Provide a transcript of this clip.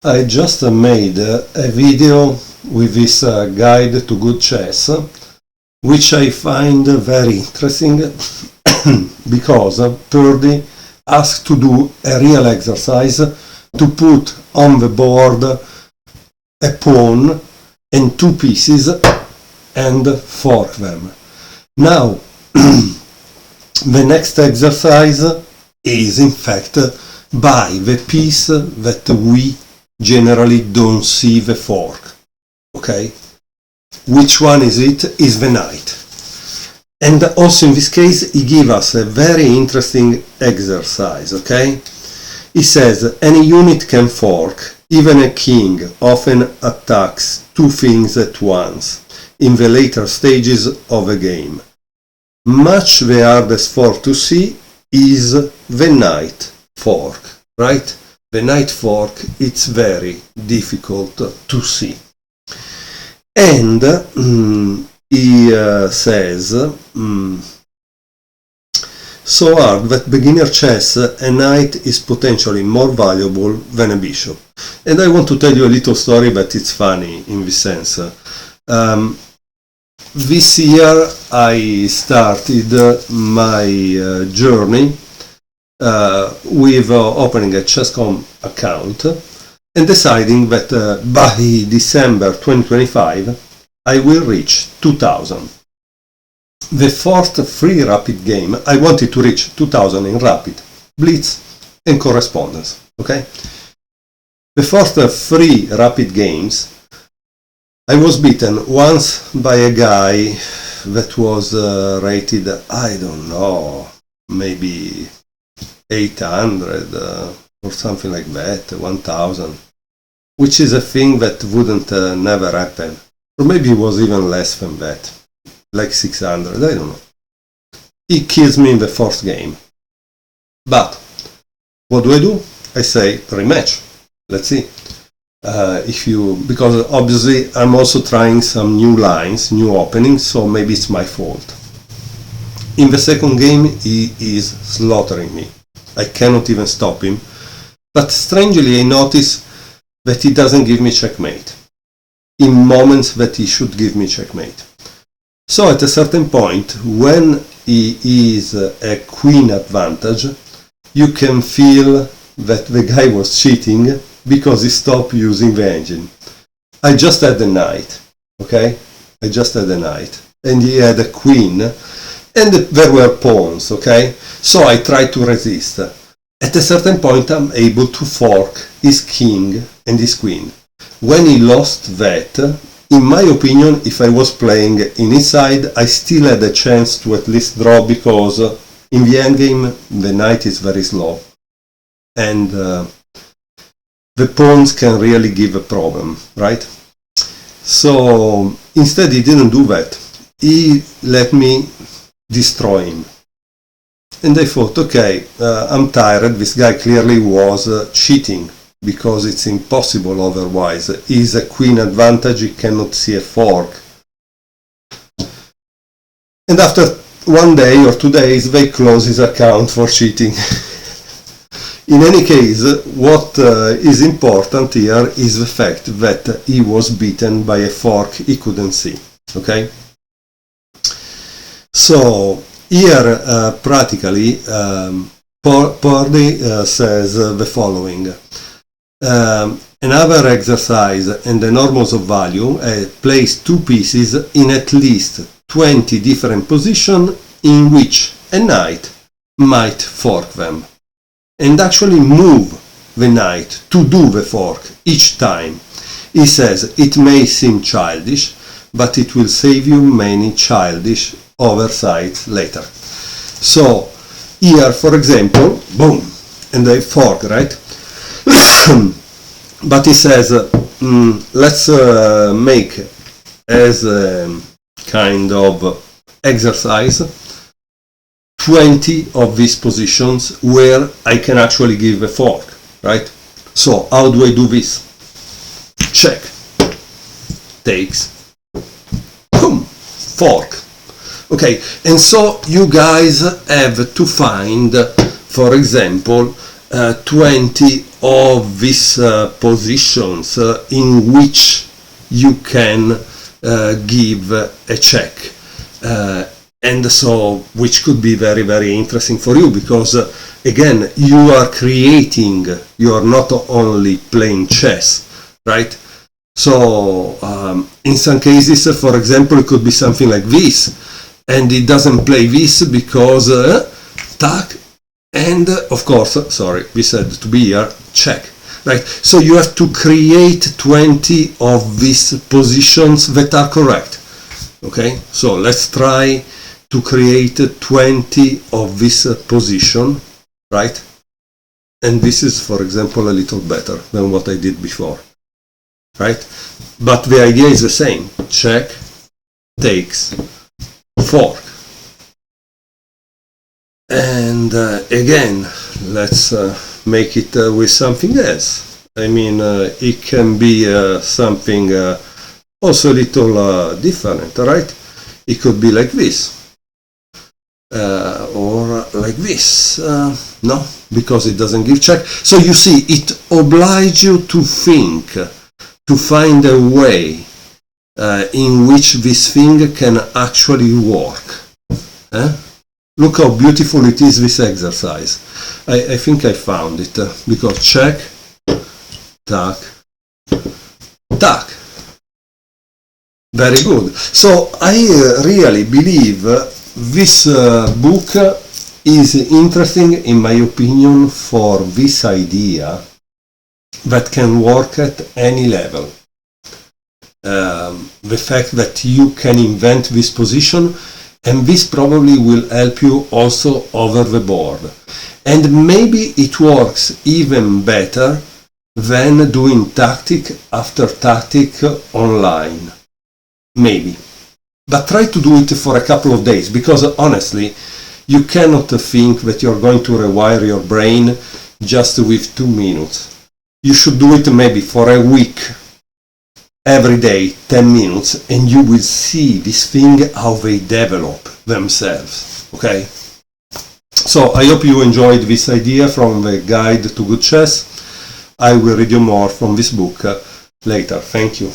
I just made a video with this guide to good chess, which I find very interesting because Purdy asked to do a real exercise to put on the board a pawn and two pieces and fork them. Now, the next exercise is in fact by the piece that we generally don't see the fork. Okay? Which one is it? Is the knight. And also in this case he gives us a very interesting exercise, okay? He says any unit can fork, even a king often attacks two things at once in the later stages of a game. Much the hardest fork to see is the knight fork, right? The knight fork, it's very difficult to see. And he says, so hard that beginner chess a knight is potentially more valuable than a bishop. And I want to tell you a little story, but it's funny in this sense. This year I started my journey with opening a Chess.com account and deciding that by December 2025 I will reach 2000. The first free rapid game I wanted to reach 2000 in rapid, blitz and correspondence. Okay? The first free rapid games I was beaten once by a guy that was rated, I don't know, maybe 800 or something like that, 1000, which is a thing that wouldn't never happen. Or maybe it was even less than that, like 600, I don't know. He kills me in the first game. But what do? I say rematch. Let's see. Because obviously I'm also trying some new lines, new openings, so maybe it's my fault. In the second game he is slaughtering me. I cannot even stop him. But strangely I notice that he doesn't give me checkmate in moments that he should give me checkmate. So at a certain point, when he is a queen advantage, you can feel that the guy was cheating because he stopped using the engine. I just had the knight, okay? I just had the knight, and he had a queen, and there were pawns, okay? So I tried to resist. At a certain point I'm able to fork his king and his queen. When he lost that, in my opinion, if I was playing in his side, I still had a chance to at least draw, because in the endgame the knight is very slow. And the pawns can really give a problem, right? So instead he didn't do that. He let me destroy him. And I thought, okay, I'm tired, this guy clearly was cheating, because it's impossible otherwise. He's a queen advantage, he cannot see a fork. And after 1 day or 2 days, they close his account for cheating. In any case, what is important here is the fact that he was beaten by a fork he couldn't see. Okay? So here, practically, Purdy says the following. Another exercise and the normals of value place two pieces in at least 20 different positions in which a knight might fork them, and actually move the knight to do the fork each time. He says it may seem childish, but it will save you many childish oversights later. So here, for example, boom, and I fork, right? But he says, let's make as a kind of exercise 20 of these positions where I can actually give a fork, right? So how do I do this? Check, takes, boom, fork. Okay, and so you guys have to find, for example, 20 of these positions in which you can give a check, and so which could be very, very interesting for you, because again, you are creating, you are not only playing chess, right? So in some cases, for example, it could be something like this, and it doesn't play this because tack, and of course, sorry, we said to be here, check, right? So you have to create 20 of these positions that are correct. Okay, so let's try to create 20 of this position, right? And this is, for example, a little better than what I did before, right? But the idea is the same. Check, takes, fork. And again, let's make it with something else. I mean, it can be something also a little different, right? It could be like this. Or like this. No, because it doesn't give check. So you see, it obliges you to think, to find a way in which this thing can actually work. Look how beautiful it is, this exercise. I think I found it, because check, tack, tack. Very good. So I really believe this book is interesting, in my opinion, for this idea that can work at any level. The fact that you can invent this position, and this probably will help you also over the board. And maybe it works even better than doing tactic after tactic online. Maybe. But try to do it for a couple of days, because honestly, you cannot think that you're going to rewire your brain just with 2 minutes. You should do it maybe for a week, every day, 10 minutes, and you will see this thing, how they develop themselves. Okay? So I hope you enjoyed this idea from the Guide to Good Chess. I will read you more from this book later. Thank you.